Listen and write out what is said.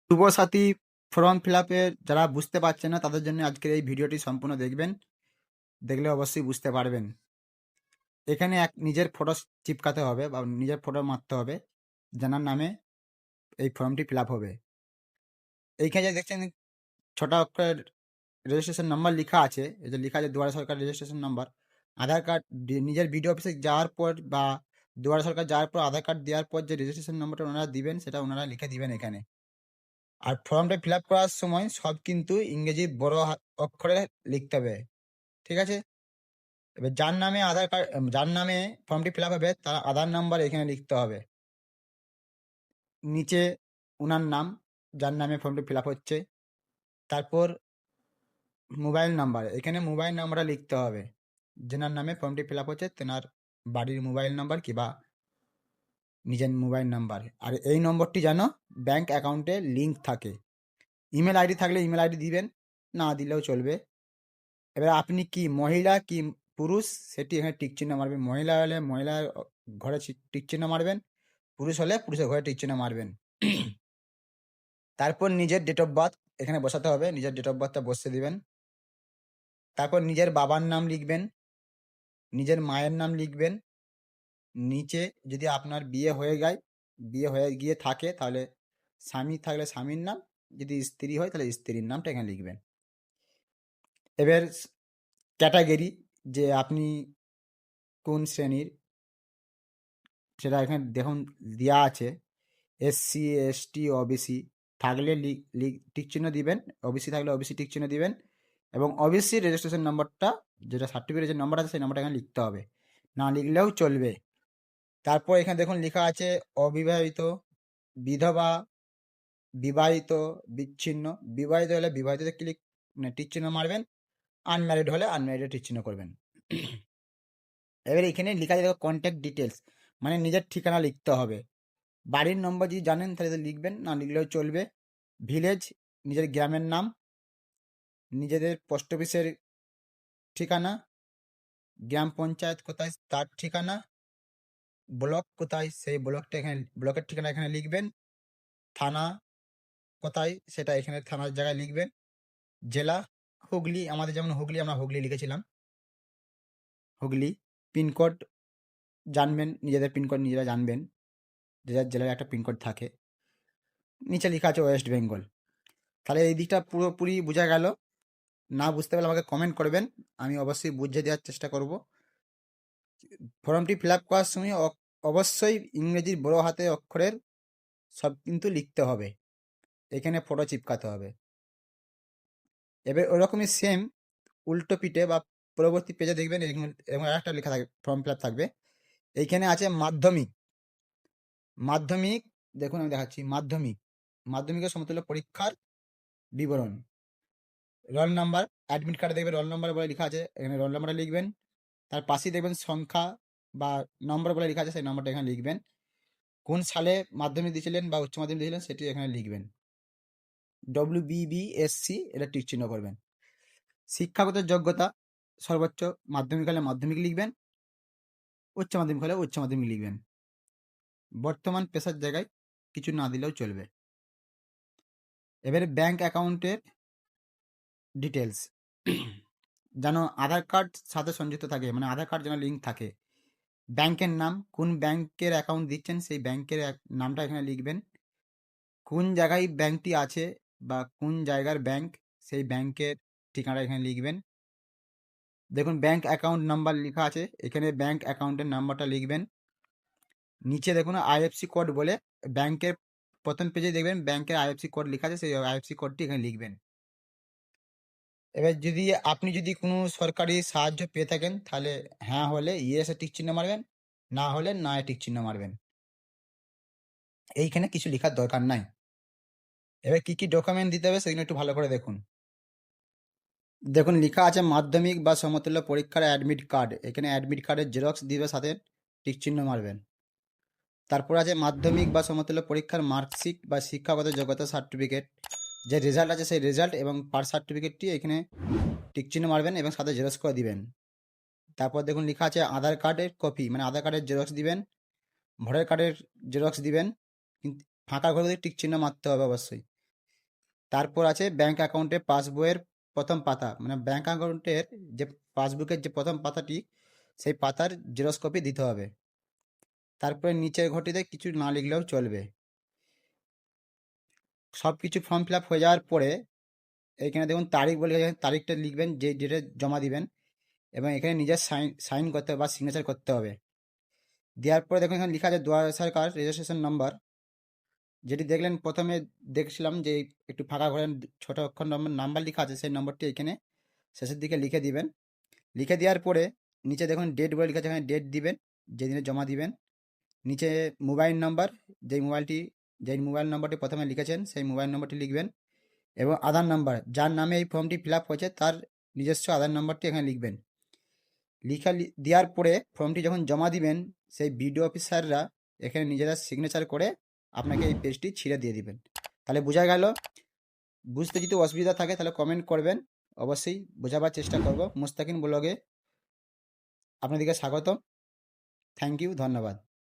Yuvasathi form fill আপের যারা বুঝতে পারছেন না তাদের জন্য আজকের এই ভিডিওটি সম্পূর্ণ দেখবেন। দেখলে অবশ্যই বুঝতে পারবেন। এখানে নিজের ফটো চিপকাতে হবে বা নিজের ফটো মারতে হবে, যার নামে এই ফর্মটি ফিল আপ হবে। এইখানে যে দেখছেন ছোট অক্ষরের রেজিস্ট্রেশন নাম্বার লেখা আছে, এই যে লেখা আছে দুয়ারে সরকার রেজিস্ট্রেশন নাম্বার। আধার কার্ড নিজের বিডিও অফিসে যাওয়ার পর বা দুয়ারে সরকার যাওয়ার পর আধার কার্ড দেওয়ার পর যে রেজিস্ট্রেশন নাম্বারটা ওনারা দিবেন সেটা ওনারা লিখে দিবেন এখানে। আর ফর্মটা ফিল আপ করার সময় সব কিন্তু ইংরেজি বড় অক্ষরে লিখতে হবে, ঠিক আছে? এবার যার নামে আধার কার্ড, যার নামে ফর্মটি ফিল আপ হবে তার আধার নাম্বার এখানে লিখতে হবে। নিচে ওনার নাম, যার নামে ফর্মটি ফিল আপ হচ্ছে, তারপর মোবাইল নাম্বার, এখানে মোবাইল নাম্বারটা লিখতে হবে। যেনার নামে ফর্মটি ফিল আপ হচ্ছে তেনার বাড়ির মোবাইল নাম্বার কিংবা নিজের মোবাইল নাম্বার। আর এই নম্বরটি যেন ব্যাংক অ্যাকাউন্টে লিঙ্ক থাকে। ইমেল আইডি থাকলে ইমেল আইডি দিবেন, না দিলেও চলবে। এবার আপনি কি মহিলা কি পুরুষ সেটি এখানে টিক চিহ্ন মারবেন। মহিলা হলে মহিলার ঘরে টিক চিহ্ন মারবেন, পুরুষ হলে পুরুষের ঘরে টিক চিহ্ন মারবেন। তারপর নিজের ডেট অফ বার্থ এখানে বসাতে হবে, নিজের ডেট অফ বার্থটা বসিয়ে দিবেন। তারপর নিজের বাবার নাম লিখবেন, নিজের মায়ের নাম লিখবেন। নিচে যদি আপনার বিয়ে হয়ে গিয়ে থাকে তাহলে স্বামী থাকলে স্বামীর নাম, যদি স্ত্রী হয় তাহলে স্ত্রীর নামটা এখানে লিখবেন। এবার ক্যাটাগরি, যে আপনি কোন শ্রেণীর সেটা এখানে দেখুন দেওয়া আছে। এসসি, এসটি, ওবিসি থাকলে টিক চিহ্ন দিবেন, ওবিসি থাকলে ওবিসি টিক চিহ্ন দিবেন, এবং ওবিসি রেজিস্ট্রেশন নম্বরটা, যেটা সার্টিফিকেটের যে নম্বর আছে সেই নম্বরটা এখানে লিখতে হবে, না লিখলেও চলবে। তারপর এখানে দেখুন লেখা আছে অবিবাহিত, বিধবা, বিবাহিত, বিচ্ছিন্ন। বিবাহিত হলে বিবাহিততে ক্লিক মানে টিক চিহ্ন মারবেন, আনম্যারিড হলে আনম্যারিডে টিক চিহ্ন করবেন। এবার এখানে লেখা আছে কন্ট্যাক্ট ডিটেলস, মানে নিজের ঠিকানা লিখতে হবে। বাড়ির নম্বর যদি জানেন তাহলে তো লিখবেন, না লিখলেও চলবে। ভিলেজ, নিজের গ্রামের নাম, নিজেদের পোস্ট অফিসের ঠিকানা, গ্রাম পঞ্চায়েত কোথায় তার ঠিকানা, ব্লক কোথায় সেই ব্লকটা এখানে, ব্লকের ঠিকানা এখানে লিখবেন। থানা কোথায় সেটা এখানে থানার জায়গায় লিখবেন। জেলা হুগলি, আমাদের যেমন হুগলি, আমরা হুগলি লিখেছিলাম, হুগলি। পিনকোড জানবেন, নিজেদের পিনকোড নিজেরা জানবেন, যে যার জেলার একটা পিনকোড থাকে। নিচে লেখা আছে ওয়েস্ট বেঙ্গল। তাহলে এই দিকটা পুরোপুরি বোঝা গেল। না বুঝতে পারলে আমাকে কমেন্ট করবেন, আমি অবশ্যই বুঝিয়ে দেওয়ার চেষ্টা করব। ফর্মটি ফিল আপ করার সময় অবশ্যই ইংরেজির বড় হাতে অক্ষরের সব কিন্তু লিখতে হবে, এখানে ফটো চিপকাতে হবে। এবার ওরকমই সেম উল্টো পিঠে বা পরবর্তী পেজে দেখবেন এরকম একটা লেখা থাকবে, ফর্ম ফিল আপ থাকবে। এইখানে আছে মাধ্যমিক। মাধ্যমিক, দেখুন আমি দেখাচ্ছি, মাধ্যমিকের সমতুল্য পরীক্ষার বিবরণ। রোল নাম্বার, অ্যাডমিট কার্ডে দেখবেন রোল নাম্বার বলে লেখা আছে, এখানে রোল নাম্বারটা লিখবেন। তার পাশেই দেখবেন সংখ্যা বা নম্বর বলে লেখা আছে, সেই নম্বরটা এখানে লিখবেন। কোন সালে মাধ্যমিক দিয়েছিলেন বা উচ্চ মাধ্যমিক দিয়েছিলেন সেটি এখানে লিখবেন। WBBSC এটা টিক চিহ্ন করবেন। শিক্ষাগত যোগ্যতা, সর্বোচ্চ মাধ্যমিক হলে মাধ্যমিক লিখবেন, উচ্চ মাধ্যমিক হলে উচ্চ মাধ্যমিক লিখবেন। বর্তমান পেশার জায়গায় কিছু না দিলেও চলবে। এবারে ব্যাংক অ্যাকাউন্টের ডিটেলস যেন আধার কার্ড সাথে সংযুক্ত থাকে, মানে আধার কার্ড যেন লিঙ্ক থাকে। ব্যাংকের নাম, কোন ব্যাংকের অ্যাকাউন্ট দিচ্ছেন সেই ব্যাংকের নামটা এখানে লিখবেন। কোন জায়গায় ব্যাংকটি আছে বা কোন জায়গার ব্যাংক সেই ব্যাংকের ঠিকানা এখানে লিখবেন। দেখুন ব্যাংক অ্যাকাউন্ট নাম্বার লেখা আছে, এখানে ব্যাংক অ্যাকাউন্টের নাম্বারটা লিখবেন। নিচে দেখুন আইএফসি কোড বলে, ব্যাংকের প্রথম পেজে দেখবেন ব্যাংকের আইএফসি কোড লেখা আছে, সেই আইএফসি কোডটি এখানে লিখবেন। এবার যদি আপনি যদি কোনো সরকারি সাহায্য পেয়ে থাকেন তাহলে হ্যাঁ হলে ইয়েসে টিক চিহ্ন মারবেন, না হলে না টিক চিহ্ন মারবেন। এইখানে কিছু লেখার দরকার নাই। এবার কি কি ডকুমেন্ট দিতে হবে সেগুলো একটু ভালো করে দেখুন। দেখুন লেখা আছে মাধ্যমিক বা সমতুল্য পরীক্ষার অ্যাডমিট কার্ড, এখানে অ্যাডমিট কার্ডের জেরক্স দিবে, সাথে টিক চিহ্ন মারবেন। তারপর আছে মাধ্যমিক বা সমতুল্য পরীক্ষার মার্কশিট বা শিক্ষাগত যোগ্যতা সার্টিফিকেট, যে রেজাল্ট আছে সেই রেজাল্ট এবং পার সার্টিফিকেটটি এখানে টিক চিহ্ন মারবেন এবং সাথে জেরক্স করে দিবেন। তারপর দেখুন লেখা আছে আধার কার্ডের কপি, মানে আধার কার্ডের জেরক্স দিবেন, ভোটার কার্ডের জেরক্স দিবেন, কিন্তু ফাঁকা ঘরে টিক চিহ্ন মারতে হবে অবশ্যই। তারপর আছে ব্যাংক অ্যাকাউন্টের পাসবইয়ের প্রথম পাতা, মানে ব্যাংক অ্যাকাউন্টের যে পাসবুকের যে প্রথম পাতাটি, সেই পাতার জেরক্স কপি দিতে হবে। তারপরে নিচের ঘরটিতে কিছু না লিখলেও চলবে। সব কিছু ফর্ম ফিল আপ হয়ে যাওয়ার পরে এইখানে দেখুন তারিখ বলে গেছে, তারিখটা লিখবেন যে ডেটে জমা দিবেন, এবং এখানে নিজের সাইন সাইন করতে হবে বা সিগনেচার করতে হবে। দেওয়ার পরে দেখুন এখানে লেখা আছে আধার কার্ড রেজিস্ট্রেশন নাম্বার, যেটি দেখলেন প্রথমে দেখছিলাম যে একটু ফাঁকা ঘরে ছোট অক্ষর নম্বর নাম্বার লেখা আছে, সেই নম্বরটি এখানে শেষের দিকে লিখে দিবেন। লিখে দেওয়ার পরে নিচে দেখুন ডেট বলে লেখা আছে, এখানে ডেট দিবেন যেদিনে জমা দিবেন। নিচে মোবাইল নাম্বার, যেই মোবাইল নম্বরটি প্রথমে লিখেছেন সেই মোবাইল নম্বরটি লিখবেন, এবং আধার নাম্বার, যার নামে এই ফর্মটি ফিল আপ হয়েছে তার নিজস্ব আধার নাম্বারটি এখানে লিখবেন। দেওয়ার পরে ফর্মটি যখন জমা দিবেন, সেই বিডিও অফিসাররা এখানে নিজেরা সিগনেচার করে আপনাকে এই পেজটি ছিঁড়ে দিয়ে দিবেন। তাহলে বোঝা গেল। বুঝতে যদি অসুবিধা থাকে তাহলে কমেন্ট করবেন, অবশ্যই বোঝাবার চেষ্টা করব। মুস্তাকিন ব্লগে আপনাদেরকে স্বাগতম। থ্যাংক ইউ, ধন্যবাদ।